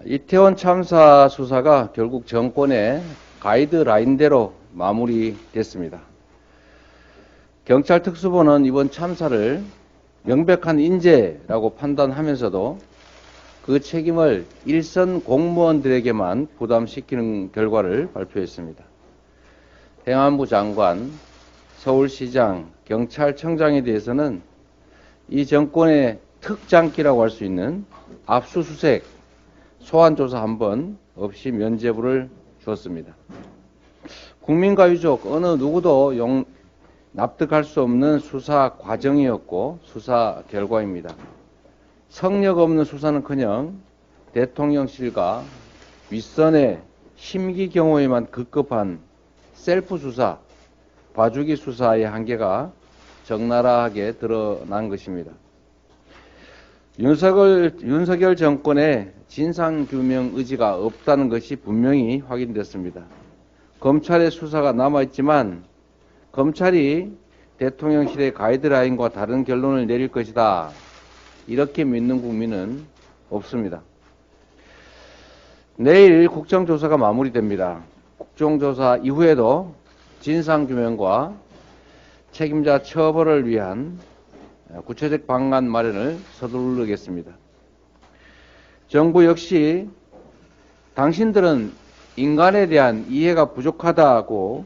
이태원 참사 수사가 결국 정권의 가이드라인대로 마무리됐습니다. 경찰 특수본은 이번 참사를 명백한 인재라고 판단하면서도 그 책임을 일선 공무원들에게만 부담시키는 결과를 발표했습니다. 행안부 장관, 서울시장, 경찰청장에 대해서는 이 정권의 특장기라고 할 수 있는 압수수색, 소환조사 한 번 없이 면죄부를 주었습니다. 국민과 유족 어느 누구도 납득할 수 없는 수사 과정이었고 수사 결과입니다. 성역 없는 수사는커녕 대통령실과 윗선의 심기 경호에만 급급한 셀프 수사, 봐주기 수사의 한계가 적나라하게 드러난 것입니다. 윤석열 정권의 진상규명 의지가 없다는 것이 분명히 확인됐습니다. 검찰의 수사가 남아있지만 검찰이 대통령실의 가이드라인과 다른 결론을 내릴 것이다. 이렇게 믿는 국민은 없습니다. 내일 국정조사가 마무리됩니다. 국정조사 이후에도 진상규명과 책임자 처벌을 위한 구체적 방안 마련을 서두르겠습니다. 정부 역시 당신들은 인간에 대한 이해가 부족하다고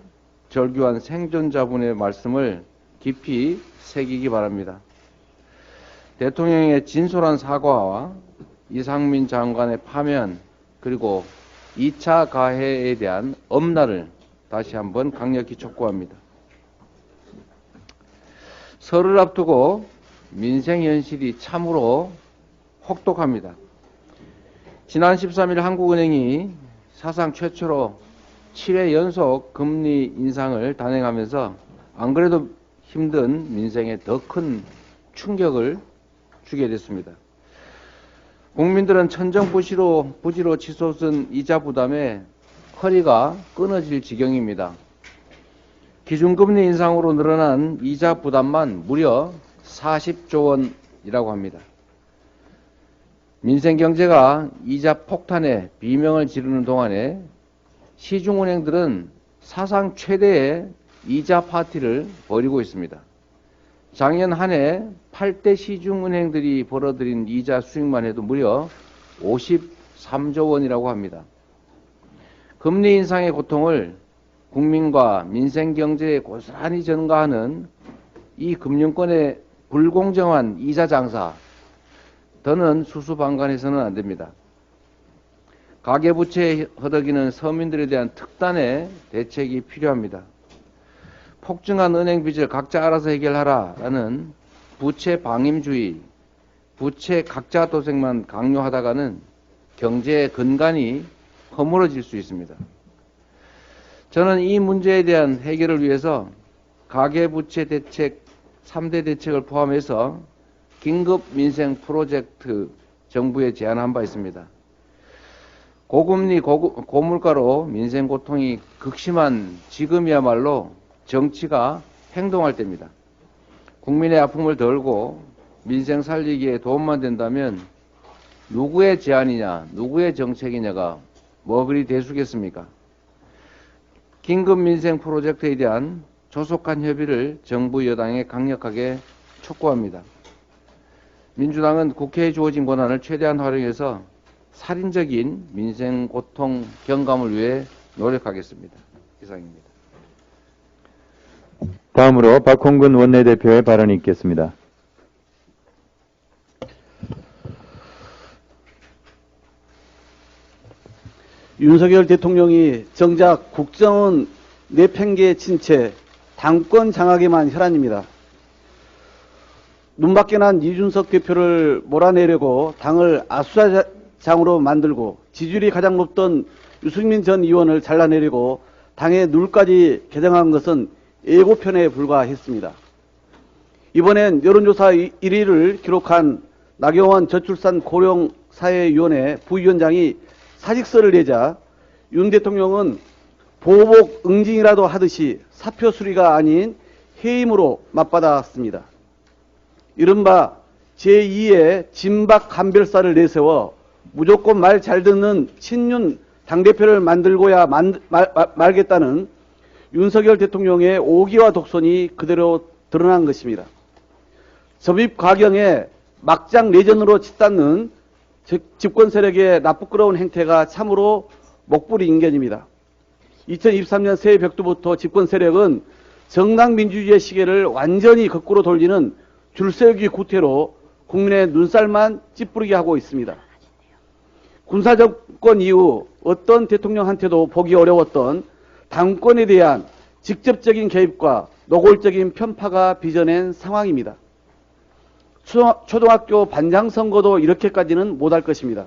절규한 생존자분의 말씀을 깊이 새기기 바랍니다. 대통령의 진솔한 사과와 이상민 장관의 파면 그리고 2차 가해에 대한 엄란을 다시 한번 강력히 촉구합니다. 설을 앞두고 민생 현실이 참으로 혹독합니다. 지난 13일 한국은행이 사상 최초로 7회 연속 금리 인상을 단행하면서 안 그래도 힘든 민생에 더 큰 충격을 주게 됐습니다. 국민들은 천정부지로 치솟은 이자 부담에 허리가 끊어질 지경입니다. 기준금리 인상으로 늘어난 이자 부담만 무려 40조 원이라고 합니다. 민생경제가 이자 폭탄에 비명을 지르는 동안에 시중은행들은 사상 최대의 이자 파티를 벌이고 있습니다. 작년 한 해 8대 시중은행들이 벌어들인 이자 수익만 해도 무려 53조 원이라고 합니다. 금리 인상의 고통을 국민과 민생경제에 고스란히 전가하는 이 금융권의 불공정한 이자 장사, 더는 수수방관해서는 안 됩니다. 가계부채에 허덕이는 서민들에 대한 특단의 대책이 필요합니다. 폭증한 은행 빚을 각자 알아서 해결하라라는 부채 방임주의, 부채 각자 도생만 강요하다가는 경제의 근간이 허물어질 수 있습니다. 저는 이 문제에 대한 해결을 위해서 가계부채 대책 3대 대책을 포함해서 긴급 민생 프로젝트 정부에 제안한 바 있습니다. 고금리 고물가로 민생 고통이 극심한 지금이야말로 정치가 행동할 때입니다. 국민의 아픔을 덜고 민생 살리기에 도움만 된다면 누구의 제안이냐, 누구의 정책이냐가 뭐 그리 대수겠습니까? 긴급 민생 프로젝트에 대한 조속한 협의를 정부 여당에 강력하게 촉구합니다. 민주당은 국회에 주어진 권한을 최대한 활용해서 살인적인 민생 고통 경감을 위해 노력하겠습니다. 이상입니다. 다음으로 박홍근 원내대표의 발언이 있겠습니다. 윤석열 대통령이 정작 국정은 내팽개에 친 채 당권 장악에만 혈안입니다. 눈밖에 난 이준석 대표를 몰아내려고 당을 압수수색장으로 만들고 지지율이 가장 높던 유승민 전 의원을 잘라내려고 당의 룰까지 개정한 것은 예고편에 불과했습니다. 이번엔 여론조사 1위를 기록한 나경원 저출산 고령사회위원회 부위원장이 사직서를 내자 윤 대통령은 보복 응징이라도 하듯이 사표 수리가 아닌 해임으로 맞받았습니다. 이른바 제2의 진박 간별사를 내세워 무조건 말 잘 듣는 친윤 당대표를 만들고야 말겠다는 윤석열 대통령의 오기와 독선이 그대로 드러난 것입니다. 접입 과경에 막장 내전으로 치닫는 집권 세력의 나쁘끄러운 행태가 참으로 목불인견입니다. 2023년 새해 벽두부터 집권 세력은 정당 민주주의의 시계를 완전히 거꾸로 돌리는 줄세우기 구태로 국민의 눈살만 찌푸리게 하고 있습니다. 군사정권 이후 어떤 대통령한테도 보기 어려웠던 당권에 대한 직접적인 개입과 노골적인 편파가 빚어낸 상황입니다. 초등학교 반장 선거도 이렇게까지는 못할 것입니다.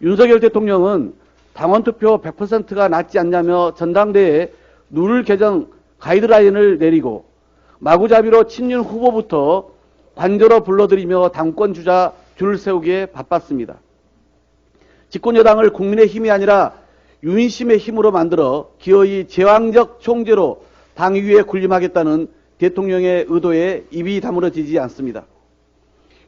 윤석열 대통령은 당원투표 100%가 낮지 않냐며 전당대회에 룰 개정 가이드라인을 내리고 마구잡이로 친윤 후보부터 관저로 불러들이며 당권 주자 줄 세우기에 바빴습니다. 집권여당을 국민의 힘이 아니라 유인심의 힘으로 만들어 기어이 제왕적 총재로 당 위에 군림하겠다는 대통령의 의도에 입이 다물어지지 않습니다.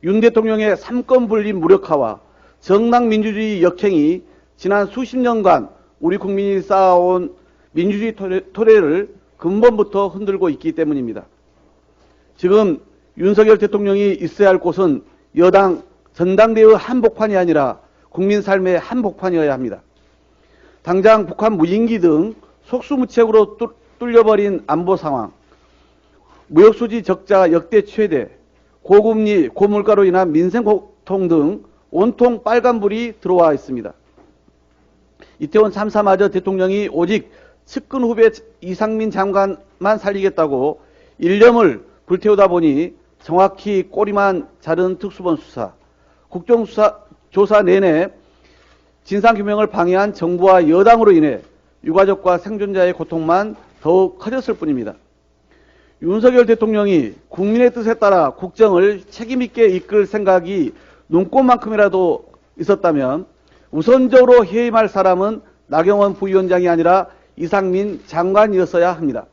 윤 대통령의 삼권 분립 무력화와 정당 민주주의 역행이 지난 수십 년간 우리 국민이 쌓아온 민주주의 토래를 근본부터 흔들고 있기 때문입니다. 지금 윤석열 대통령이 있어야 할 곳은 여당 전당대회 한복판이 아니라 국민 삶의 한복판이어야 합니다. 당장 북한 무인기 등 속수무책으로 뚫려버린 안보 상황, 무역수지 적자 역대 최대, 고금리, 고물가로 인한 민생고통 등 온통 빨간불이 들어와 있습니다. 이태원 참사마저 대통령이 오직 측근 후배 이상민 장관만 살리겠다고 일념을 불태우다 보니 정확히 꼬리만 자른 특수본 수사, 국정조사 내내 진상규명을 방해한 정부와 여당으로 인해 유가족과 생존자의 고통만 더욱 커졌을 뿐입니다. 윤석열 대통령이 국민의 뜻에 따라 국정을 책임있게 이끌 생각이 눈꽃만큼이라도 있었다면 우선적으로 해임할 사람은 나경원 부위원장이 아니라 이상민 장관이었어야 합니다.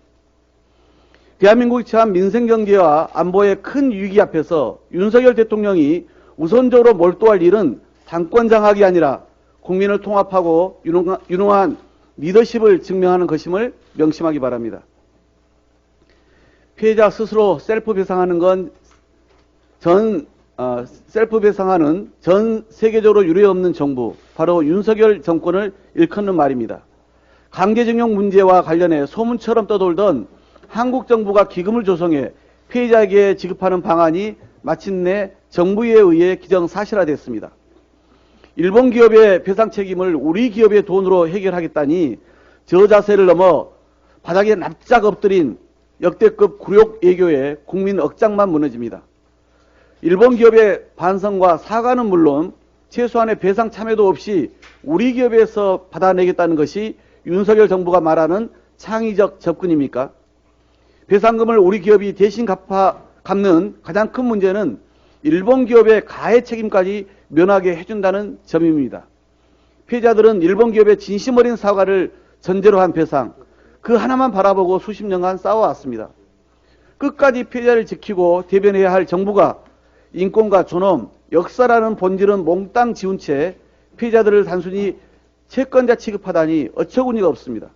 대한민국이 처한 민생경제와 안보의 큰 위기 앞에서 윤석열 대통령이 우선적으로 몰두할 일은 당권 장악이 아니라 국민을 통합하고 유능한 리더십을 증명하는 것임을 명심하기 바랍니다. 피해자 스스로 셀프 배상하는 전 세계적으로 유례없는 정부, 바로 윤석열 정권을 일컫는 말입니다. 강제징용 문제와 관련해 소문처럼 떠돌던 한국 정부가 기금을 조성해 피해자에게 지급하는 방안이 마침내 정부에 의해 기정사실화됐습니다. 일본 기업의 배상 책임을 우리 기업의 돈으로 해결하겠다니 저 자세를 넘어 바닥에 납작 엎드린 역대급 굴욕 애교에 국민 억장만 무너집니다. 일본 기업의 반성과 사과는 물론 최소한의 배상 참여도 없이 우리 기업에서 받아내겠다는 것이 윤석열 정부가 말하는 창의적 접근입니까? 배상금을 우리 기업이 대신 갚는 가장 큰 문제는 일본 기업의 가해 책임까지 면하게 해준다는 점입니다. 피해자들은 일본 기업의 진심 어린 사과를 전제로 한 배상, 그 하나만 바라보고 수십 년간 싸워왔습니다. 끝까지 피해자를 지키고 대변해야 할 정부가 인권과 존엄, 역사라는 본질은 몽땅 지운 채 피해자들을 단순히 채권자 취급하다니 어처구니가 없습니다.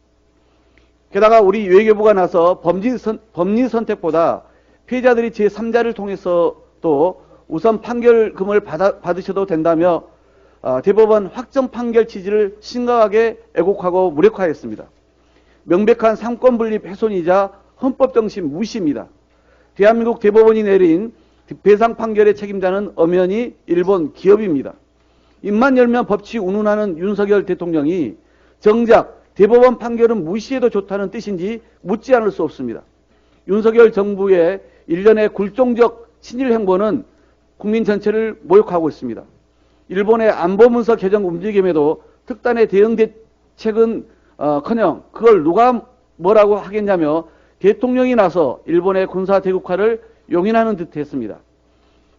게다가 우리 외교부가 나서 법리 선택보다 피해자들이 제3자를 통해서도 우선 판결금을 받으셔도 된다며 대법원 확정 판결 취지를 심각하게 애곡하고 무력화했습니다. 명백한 삼권분립 훼손이자 헌법정신 무시입니다. 대한민국 대법원이 내린 배상 판결의 책임자는 엄연히 일본 기업입니다. 입만 열면 법치 운운하는 윤석열 대통령이 정작 대법원 판결은 무시해도 좋다는 뜻인지 묻지 않을 수 없습니다. 윤석열 정부의 일련의 굴종적 친일 행보는 국민 전체를 모욕하고 있습니다. 일본의 안보문서 개정 움직임에도 특단의 대응 대책은 커녕 그걸 누가 뭐라고 하겠냐며 대통령이 나서 일본의 군사 대국화를 용인하는 듯 했습니다.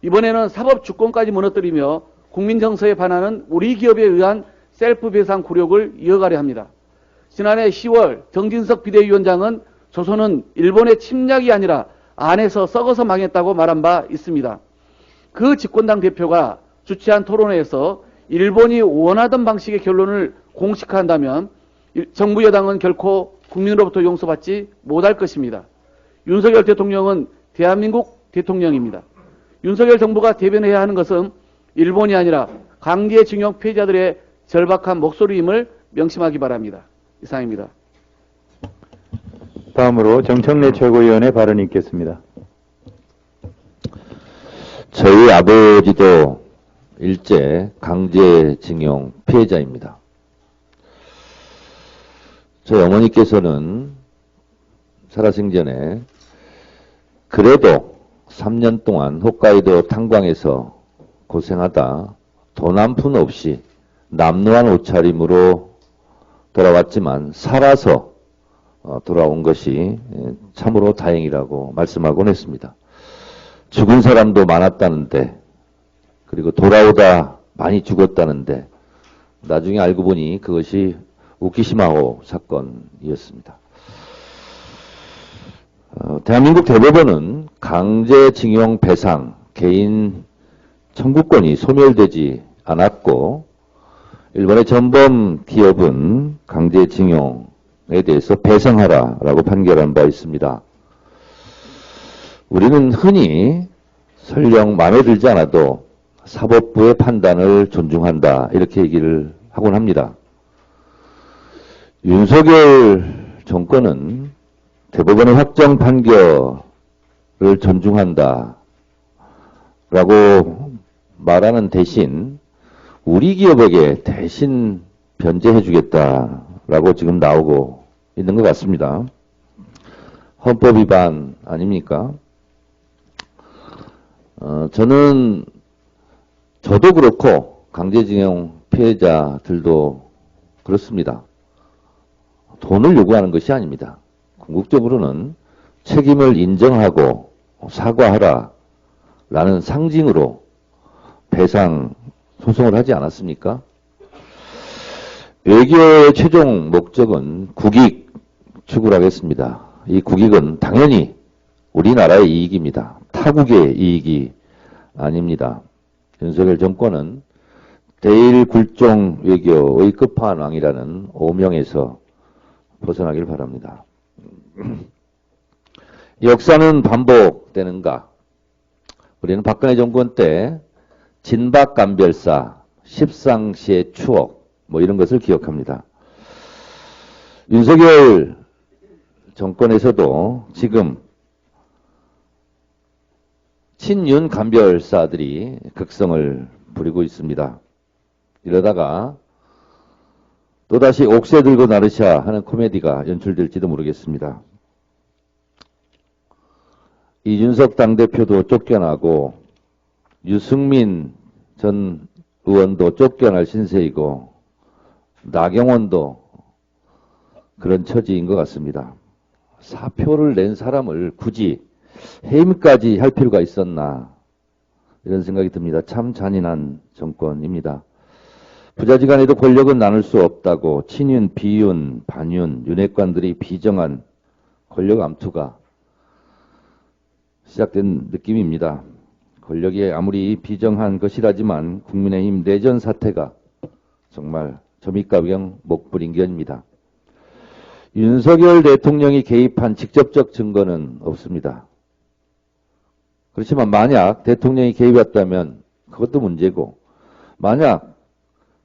이번에는 사법 주권까지 무너뜨리며 국민 정서에 반하는 우리 기업에 의한 셀프 배상 굴욕을 이어가려 합니다. 지난해 10월 정진석 비대위원장은 조선은 일본의 침략이 아니라 안에서 썩어서 망했다고 말한 바 있습니다. 그 집권당 대표가 주최한 토론회에서 일본이 원하던 방식의 결론을 공식화한다면 정부 여당은 결코 국민으로부터 용서받지 못할 것입니다. 윤석열 대통령은 대한민국 대통령입니다. 윤석열 정부가 대변해야 하는 것은 일본이 아니라 강제징용 피해자들의 절박한 목소리임을 명심하기 바랍니다. 이상입니다. 다음으로 정청래 최고위원의 발언이 있겠습니다. 저희 아버지도 일제 강제징용 피해자입니다. 저희 어머니께서는 살아생전에 그래도 3년 동안 홋카이도 탄광에서 고생하다 돈 한 푼 없이 남루한 옷차림으로 돌아왔지만 살아서 돌아온 것이 참으로 다행이라고 말씀하곤 했습니다. 죽은 사람도 많았다는데, 그리고 돌아오다 많이 죽었다는데, 나중에 알고 보니 그것이 우키시마호 사건이었습니다. 대한민국 대법원은 강제징용 배상, 개인 청구권이 소멸되지 않았고, 일본의 전범 기업은 강제징용에 대해서 배상하라라고 판결한 바 있습니다. 우리는 흔히 설령 마음에 들지 않아도 사법부의 판단을 존중한다 이렇게 얘기를 하곤 합니다. 윤석열 정권은 대법원의 확정 판결을 존중한다 라고 말하는 대신 우리 기업에게 대신 변제해 주겠다라고 지금 나오고 있는 것 같습니다. 헌법 위반 아닙니까? 저도 그렇고 강제징용 피해자들도 그렇습니다. 돈을 요구하는 것이 아닙니다. 궁극적으로는 책임을 인정하고 사과하라 라는 상징으로 배상 소송을 하지 않았습니까? 외교의 최종 목적은 국익 추구하겠습니다. 이 국익은 당연히 우리나라의 이익입니다. 타국의 이익이 아닙니다. 윤석열 정권은 대일 굴종 외교의 끝판왕이라는 오명에서 벗어나길 바랍니다. 역사는 반복되는가? 우리는 박근혜 정권 때 진박감별사, 십상시의 추억 뭐 이런 것을 기억합니다. 윤석열 정권에서도 지금 친윤 감별사들이 극성을 부리고 있습니다. 이러다가 또다시 옥새 들고 나르샤 하는 코미디가 연출될지도 모르겠습니다. 이준석 당대표도 쫓겨나고 유승민 전 의원도 쫓겨날 신세이고 나경원도 그런 처지인 것 같습니다. 사표를 낸 사람을 굳이 해임까지 할 필요가 있었나 이런 생각이 듭니다. 참 잔인한 정권입니다. 부자지간에도 권력은 나눌 수 없다고 친윤, 비윤, 반윤, 윤핵관들이 비정한 권력 암투가 시작된 느낌입니다. 권력이 아무리 비정한 것이라지만 국민의힘 내전 사태가 정말 점입가병 목불인견입니다. 윤석열 대통령이 개입한 직접적 증거는 없습니다. 그렇지만 만약 대통령이 개입했다면 그것도 문제고, 만약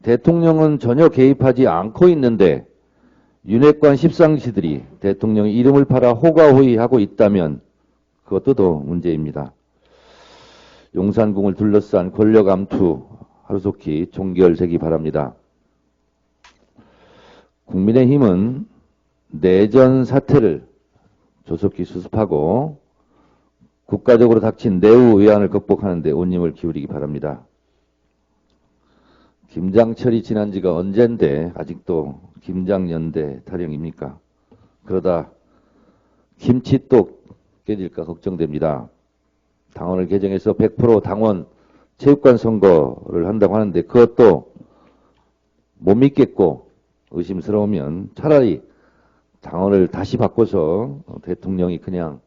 대통령은 전혀 개입하지 않고 있는데 윤핵관 십상시들이 대통령의 이름을 팔아 호가호위하고 있다면 그것도 더 문제입니다. 용산궁을 둘러싼 권력 암투 하루속히 종결되기 바랍니다. 국민의힘은 내전 사태를 조속히 수습하고 국가적으로 닥친 내후 의안을 극복하는 데 온 힘을 기울이기 바랍니다. 김장철이 지난 지가 언젠데 아직도 김장연대 타령입니까? 그러다 김치 또 깨질까 걱정됩니다. 당원을 개정해서 100% 당원 체육관 선거를 한다고 하는데 그것도 못 믿겠고 의심스러우면 차라리 당원을 다시 바꿔서 대통령이 그냥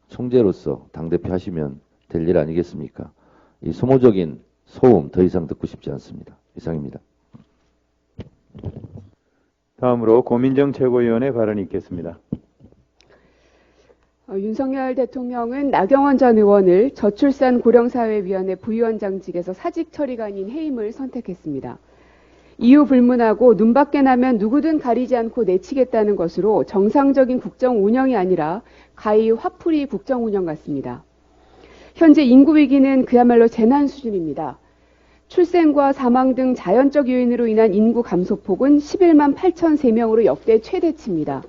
총재로서 당대표 하시면 될 일 아니겠습니까? 이 소모적인 소음 더 이상 듣고 싶지 않습니다. 이상입니다. 다음으로 고민정 최고위원의 발언이 있겠습니다. 윤석열 대통령은 나경원 전 의원을 저출산 고령사회위원회 부위원장직에서 사직 처리가 아닌 해임을 선택했습니다. 이유 불문하고 눈밖에 나면 누구든 가리지 않고 내치겠다는 것으로 정상적인 국정 운영이 아니라 가히 화풀이 국정 운영 같습니다. 현재 인구 위기는 그야말로 재난 수준입니다. 출생과 사망 등 자연적 요인으로 인한 인구 감소폭은 11만 8,003명으로 역대 최대치입니다.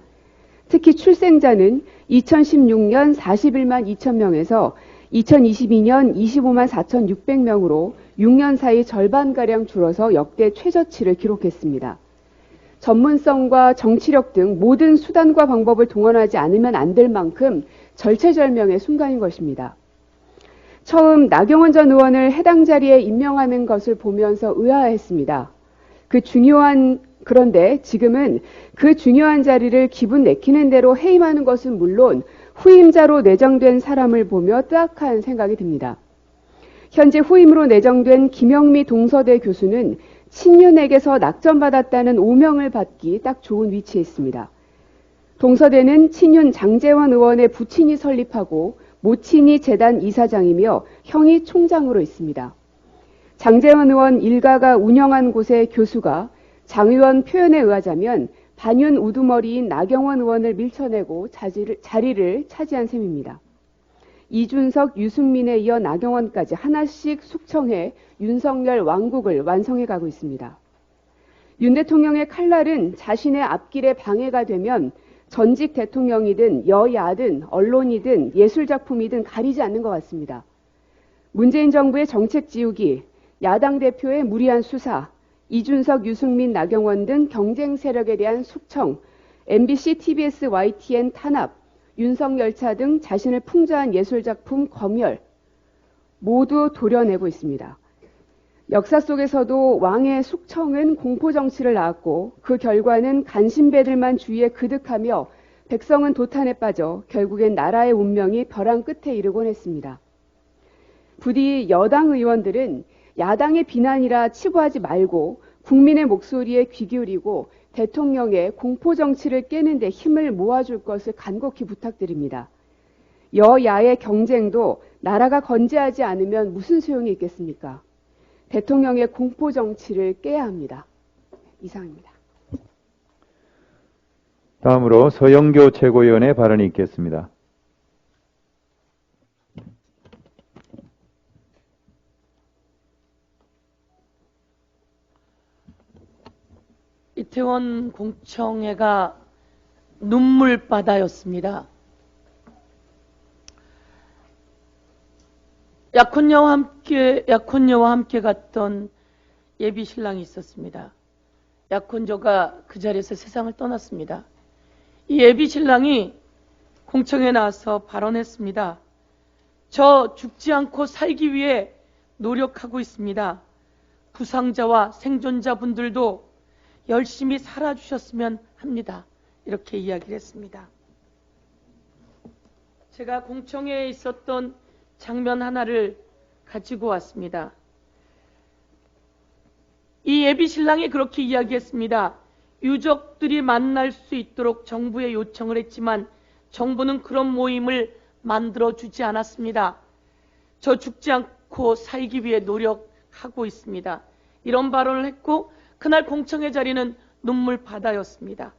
특히 출생자는 2016년 41만 2천명에서 2022년 25만 4,600명으로 6년 사이 절반가량 줄어서 역대 최저치를 기록했습니다. 전문성과 정치력 등 모든 수단과 방법을 동원하지 않으면 안 될 만큼 절체절명의 순간인 것입니다. 처음 나경원 전 의원을 해당 자리에 임명하는 것을 보면서 의아했습니다. 그런데 지금은 그 중요한 자리를 기분 내키는 대로 해임하는 것은 물론 후임자로 내정된 사람을 보며 뜨악한 생각이 듭니다. 현재 후임으로 내정된 김영미 동서대 교수는 친윤에게서 낙점받았다는 오명을 받기 딱 좋은 위치에 있습니다. 동서대는 친윤 장제원 의원의 부친이 설립하고 모친이 재단 이사장이며 형이 총장으로 있습니다. 장제원 의원 일가가 운영한 곳의 교수가 장 의원 표현에 의하자면 반윤 우두머리인 나경원 의원을 밀쳐내고 자리를 차지한 셈입니다. 이준석, 유승민에 이어 나경원까지 하나씩 숙청해 윤석열 왕국을 완성해 가고 있습니다. 윤 대통령의 칼날은 자신의 앞길에 방해가 되면 전직 대통령이든 여야든 언론이든 예술작품이든 가리지 않는 것 같습니다. 문재인 정부의 정책 지우기, 야당 대표의 무리한 수사, 이준석, 유승민, 나경원 등 경쟁 세력에 대한 숙청, MBC, TBS, YTN 탄압, 윤석열차 등 자신을 풍자한 예술작품 검열, 모두 도려내고 있습니다. 역사 속에서도 왕의 숙청은 공포정치를 낳았고 그 결과는 간신배들만 주위에 그득하며 백성은 도탄에 빠져 결국엔 나라의 운명이 벼랑 끝에 이르곤 했습니다. 부디 여당 의원들은 야당의 비난이라 치부하지 말고 국민의 목소리에 귀 기울이고 대통령의 공포정치를 깨는 데 힘을 모아줄 것을 간곡히 부탁드립니다. 여야의 경쟁도 나라가 건재하지 않으면 무슨 소용이 있겠습니까? 대통령의 공포정치를 깨야 합니다. 이상입니다. 다음으로 서영교 최고위원의 발언이 있겠습니다. 이태원 공청회가 눈물바다였습니다. 약혼녀와 함께 갔던 예비 신랑이 있었습니다. 약혼녀가 그 자리에서 세상을 떠났습니다. 이 예비 신랑이 공청회에 나와서 발언했습니다. 저 죽지 않고 살기 위해 노력하고 있습니다. 부상자와 생존자분들도 열심히 살아주셨으면 합니다. 이렇게 이야기를 했습니다. 제가 공청회에 있었던 장면 하나를 가지고 왔습니다. 이 예비 신랑이 그렇게 이야기했습니다. 유족들이 만날 수 있도록 정부에 요청을 했지만 정부는 그런 모임을 만들어주지 않았습니다. 저 죽지 않고 살기 위해 노력하고 있습니다. 이런 발언을 했고 그날 공청회 자리는 눈물바다였습니다.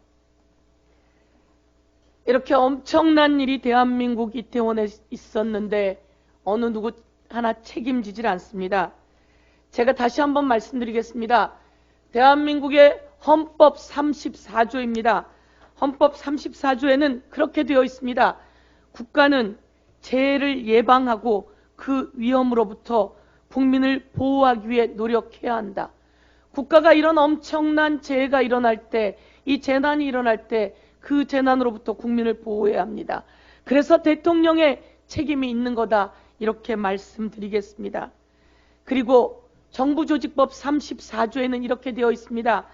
이렇게 엄청난 일이 대한민국 이태원에 있었는데 어느 누구 하나 책임지질 않습니다. 제가 다시 한번 말씀드리겠습니다. 대한민국의 헌법 34조입니다. 헌법 34조에는 그렇게 되어 있습니다. 국가는 재해를 예방하고 그 위험으로부터 국민을 보호하기 위해 노력해야 한다. 국가가 이런 엄청난 재해가 일어날 때, 이 재난이 일어날 때 그 재난으로부터 국민을 보호해야 합니다. 그래서 대통령의 책임이 있는 거다. 이렇게 말씀드리겠습니다. 그리고 정부조직법 34조에는 이렇게 되어 있습니다.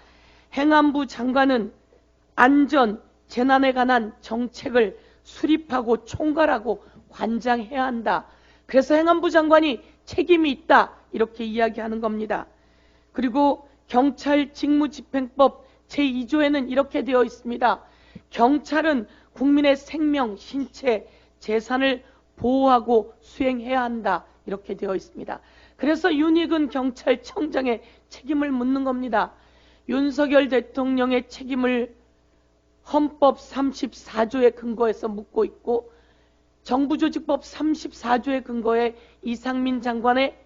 행안부 장관은 안전, 재난에 관한 정책을 수립하고 총괄하고 관장해야 한다. 그래서 행안부 장관이 책임이 있다. 이렇게 이야기하는 겁니다. 그리고 경찰 직무집행법 제2조에는 이렇게 되어 있습니다. 경찰은 국민의 생명, 신체, 재산을 보호하고 수행해야 한다. 이렇게 되어 있습니다. 그래서 윤익은 경찰청장의 책임을 묻는 겁니다. 윤석열 대통령의 책임을 헌법 34조에 근거해서 묻고 있고 정부조직법 34조에 근거해 이상민 장관의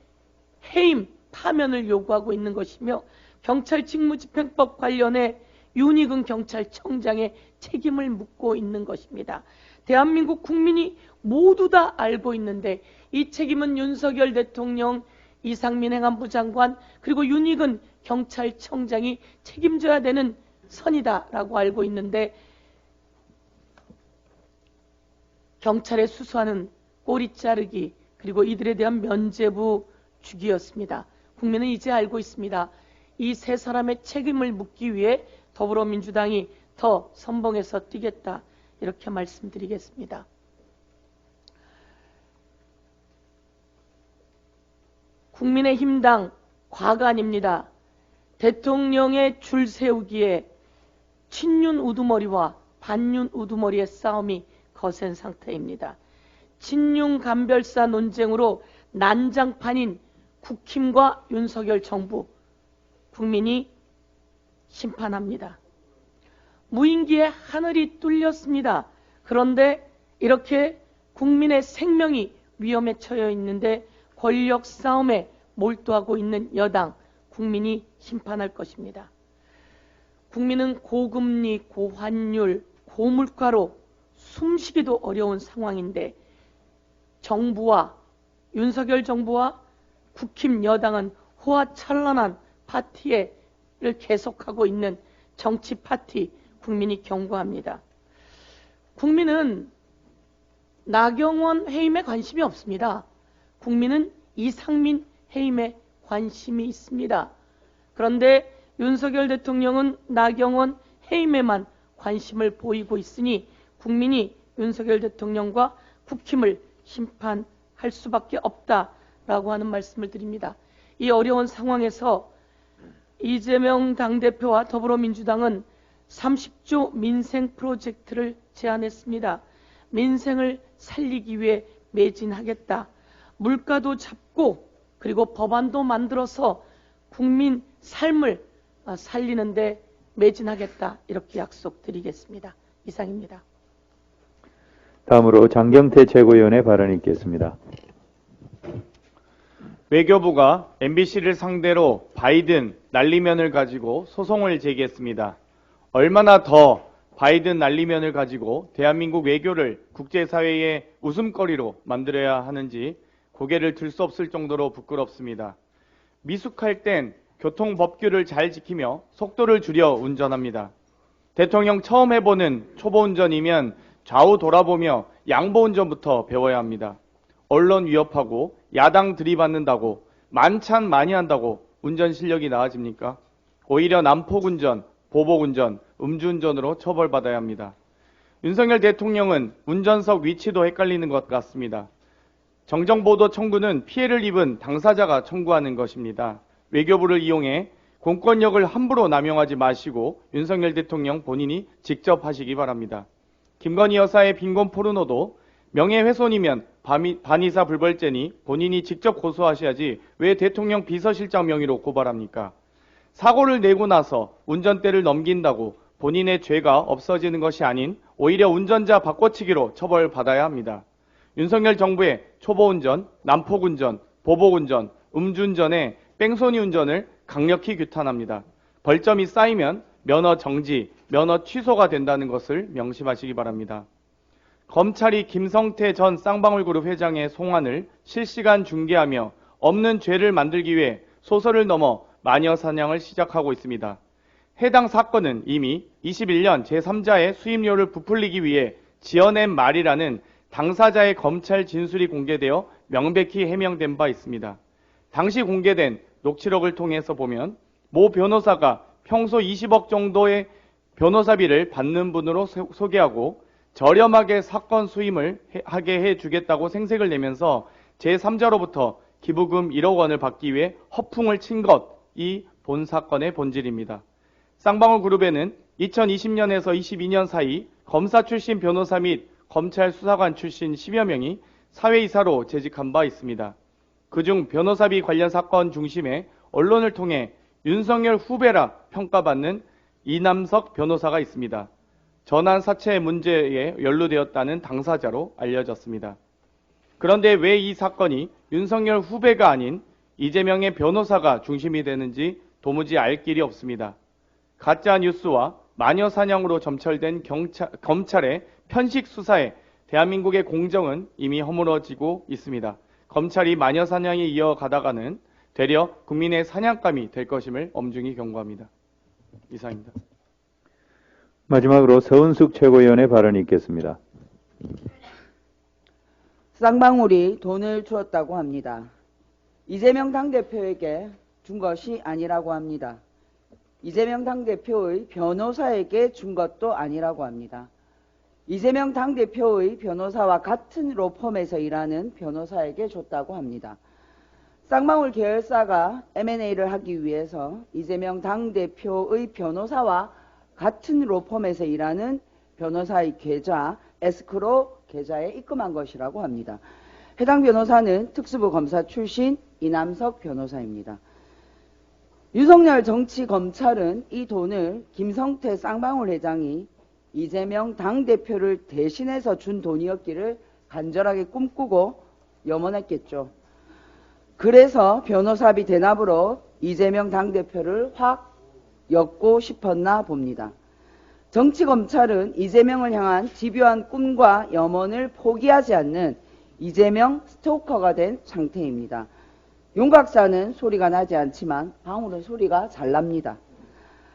해임, 파면을 요구하고 있는 것이며 경찰 직무집행법 관련해 윤익은 경찰청장의 책임을 묻고 있는 것입니다. 대한민국 국민이 모두 다 알고 있는데 이 책임은 윤석열 대통령, 이상민 행안부 장관 그리고 윤익은 경찰청장이 책임져야 되는 선이다라고 알고 있는데 경찰의 수사는 꼬리 자르기 그리고 이들에 대한 면죄부 주기였습니다. 국민은 이제 알고 있습니다. 이 세 사람의 책임을 묻기 위해 더불어민주당이 더 선봉해서 뛰겠다 이렇게 말씀드리겠습니다. 국민의힘당 과간입니다. 대통령의 줄 세우기에 친윤 우두머리와 반윤 우두머리의 싸움이 거센 상태입니다. 친윤 간별사 논쟁으로 난장판인 국힘과 윤석열 정부, 국민이 심판합니다. 무인기에 하늘이 뚫렸습니다. 그런데 이렇게 국민의 생명이 위험에 처해 있는데 권력 싸움에 몰두하고 있는 여당, 국민이 심판할 것입니다. 국민은 고금리, 고환율, 고물가로 숨쉬기도 어려운 상황인데 정부와 윤석열 정부와 국힘 여당은 호화찬란한 파티를 계속하고 있는 정치 파티, 국민이 경고합니다. 국민은 나경원 해임에 관심이 없습니다. 국민은 이상민 해임에 관심이 있습니다. 그런데 윤석열 대통령은 나경원 해임에만 관심을 보이고 있으니 국민이 윤석열 대통령과 국힘을 심판할 수밖에 없다라고 하는 말씀을 드립니다. 이 어려운 상황에서 이재명 당대표와 더불어민주당은 30조 민생 프로젝트를 제안했습니다. 민생을 살리기 위해 매진하겠다. 물가도 잡고 그리고 법안도 만들어서 국민 삶을 살리는데 매진하겠다. 이렇게 약속드리겠습니다. 이상입니다. 다음으로 장경태 최고위원의 발언이 있겠습니다. 외교부가 MBC를 상대로 바이든 난리면을 가지고 소송을 제기했습니다. 얼마나 더 바이든 난리면을 가지고 대한민국 외교를 국제사회의 웃음거리로 만들어야 하는지 고개를 들 수 없을 정도로 부끄럽습니다. 미숙할 땐 교통법규를 잘 지키며 속도를 줄여 운전합니다. 대통령 처음 해보는 초보 운전이면 좌우 돌아보며 양보 운전부터 배워야 합니다. 언론 위협하고 야당 들이받는다고 만찬 많이 한다고 운전 실력이 나아집니까? 오히려 난폭운전, 보복운전, 음주운전으로 처벌받아야 합니다. 윤석열 대통령은 운전석 위치도 헷갈리는 것 같습니다. 정정보도 청구는 피해를 입은 당사자가 청구하는 것입니다. 외교부를 이용해 공권력을 함부로 남용하지 마시고 윤석열 대통령 본인이 직접 하시기 바랍니다. 김건희 여사의 빈곤 포르노도 명예훼손이면 반의사 불벌죄니 본인이 직접 고소하셔야지 왜 대통령 비서실장 명의로 고발합니까? 사고를 내고 나서 운전대를 넘긴다고 본인의 죄가 없어지는 것이 아닌 오히려 운전자 바꿔치기로 처벌받아야 합니다. 윤석열 정부의 초보운전, 난폭운전, 보복운전, 음주운전에 뺑소니 운전을 강력히 규탄합니다. 벌점이 쌓이면 면허 정지, 면허 취소가 된다는 것을 명심하시기 바랍니다. 검찰이 김성태 전 쌍방울그룹 회장의 송환을 실시간 중계하며 없는 죄를 만들기 위해 소설을 넘어 마녀 사냥을 시작하고 있습니다. 해당 사건은 이미 21년 제3자의 수임료를 부풀리기 위해 지어낸 말이라는 당사자의 검찰 진술이 공개되어 명백히 해명된 바 있습니다. 당시 공개된 녹취록을 통해서 보면 모 변호사가 평소 20억 정도의 변호사비를 받는 분으로 소개하고 저렴하게 사건 수임을 하게 해주겠다고 생색을 내면서 제3자로부터 기부금 1억 원을 받기 위해 허풍을 친 것이 본 사건의 본질입니다. 쌍방울 그룹에는 2020년에서 22년 사이 검사 출신 변호사 및 검찰 수사관 출신 10여 명이 사회이사로 재직한 바 있습니다. 그중 변호사비 관련 사건 중심에 언론을 통해 윤석열 후배라 평가받는 이남석 변호사가 있습니다. 전환 사채 문제에 연루되었다는 당사자로 알려졌습니다. 그런데 왜 이 사건이 윤석열 후배가 아닌 이재명의 변호사가 중심이 되는지 도무지 알 길이 없습니다. 가짜 뉴스와 마녀 사냥으로 점철된 검찰의 편식 수사에 대한민국의 공정은 이미 허물어지고 있습니다. 검찰이 마녀 사냥에 이어가다가는 되려 국민의 사냥감이 될 것임을 엄중히 경고합니다. 이상입니다. 마지막으로 서은숙 최고위원의 발언이 있겠습니다. 쌍방울이 돈을 주었다고 합니다. 이재명 당대표에게 준 것이 아니라고 합니다. 이재명 당대표의 변호사에게 준 것도 아니라고 합니다. 이재명 당대표의 변호사와 같은 로펌에서 일하는 변호사에게 줬다고 합니다. 쌍방울 계열사가 M&A를 하기 위해서 이재명 당대표의 변호사와 같은 로펌에서 일하는 변호사의 계좌, 에스크로 계좌에 입금한 것이라고 합니다. 해당 변호사는 특수부 검사 출신 이남석 변호사입니다. 윤석열 정치검찰은 이 돈을 김성태 쌍방울 회장이 이재명 당대표를 대신해서 준 돈이었기를 간절하게 꿈꾸고 염원했겠죠. 그래서 변호사비 대납으로 이재명 당대표를 확 엮고 싶었나 봅니다. 정치검찰은 이재명을 향한 집요한 꿈과 염원을 포기하지 않는 이재명 스토커가 된 상태입니다. 용각사는 소리가 나지 않지만 방울은 소리가 잘 납니다.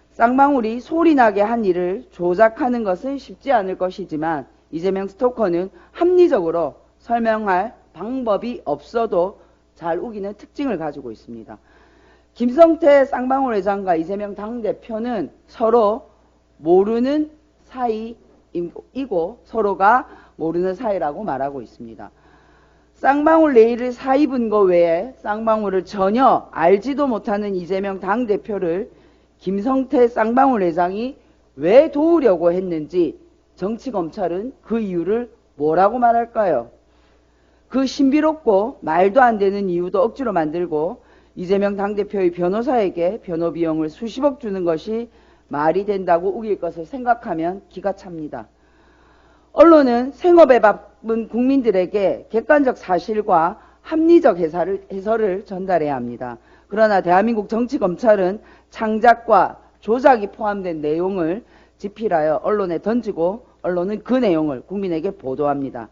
쌍방울이 소리나게 한 일을 조작하는 것은 쉽지 않을 것이지만 이재명 스토커는 합리적으로 설명할 방법이 없어도 잘 우기는 특징을 가지고 있습니다. 김성태 쌍방울 회장과 이재명 당대표는 서로 모르는 사이이고 서로가 모르는 사이라고 말하고 있습니다. 쌍방울 내일을 사입은 것 외에 쌍방울을 전혀 알지도 못하는 이재명 당대표를 김성태 쌍방울 회장이 왜 도우려고 했는지 정치검찰은 그 이유를 뭐라고 말할까요? 그 신비롭고 말도 안 되는 이유도 억지로 만들고 이재명 당대표의 변호사에게 변호비용을 수십억 주는 것이 말이 된다고 우길 것을 생각하면 기가 찹니다. 언론은 생업에 바쁜 국민들에게 객관적 사실과 합리적 해설을 전달해야 합니다. 그러나 대한민국 정치검찰은 창작과 조작이 포함된 내용을 집필하여 언론에 던지고 언론은 그 내용을 국민에게 보도합니다.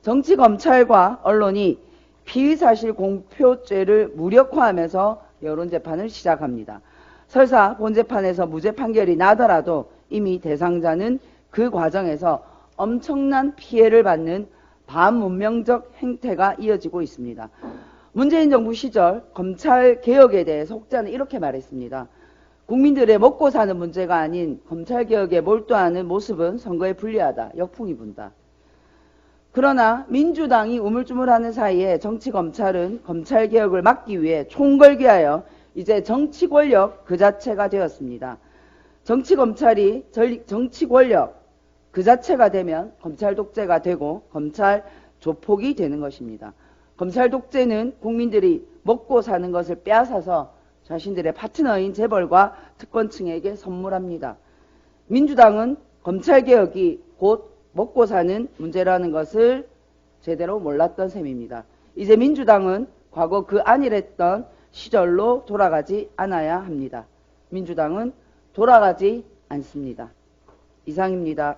정치검찰과 언론이 피의사실 공표죄를 무력화하면서 여론재판을 시작합니다. 설사 본재판에서 무죄 판결이 나더라도 이미 대상자는 그 과정에서 엄청난 피해를 받는 반문명적 행태가 이어지고 있습니다. 문재인 정부 시절 검찰개혁에 대해 혹자는 이렇게 말했습니다. 국민들의 먹고 사는 문제가 아닌 검찰개혁에 몰두하는 모습은 선거에 불리하다. 역풍이 분다. 그러나 민주당이 우물쭈물하는 사이에 정치검찰은 검찰개혁을 막기 위해 총궐기하여 이제 정치권력 그 자체가 되었습니다. 정치검찰이 정치권력 그 자체가 되면 검찰 독재가 되고 검찰 조폭이 되는 것입니다. 검찰 독재는 국민들이 먹고 사는 것을 빼앗아서 자신들의 파트너인 재벌과 특권층에게 선물합니다. 민주당은 검찰개혁이 곧 먹고 사는 문제라는 것을 제대로 몰랐던 셈입니다. 이제 민주당은 과거 그 안일했던 시절로 돌아가지 않아야 합니다. 민주당은 돌아가지 않습니다. 이상입니다.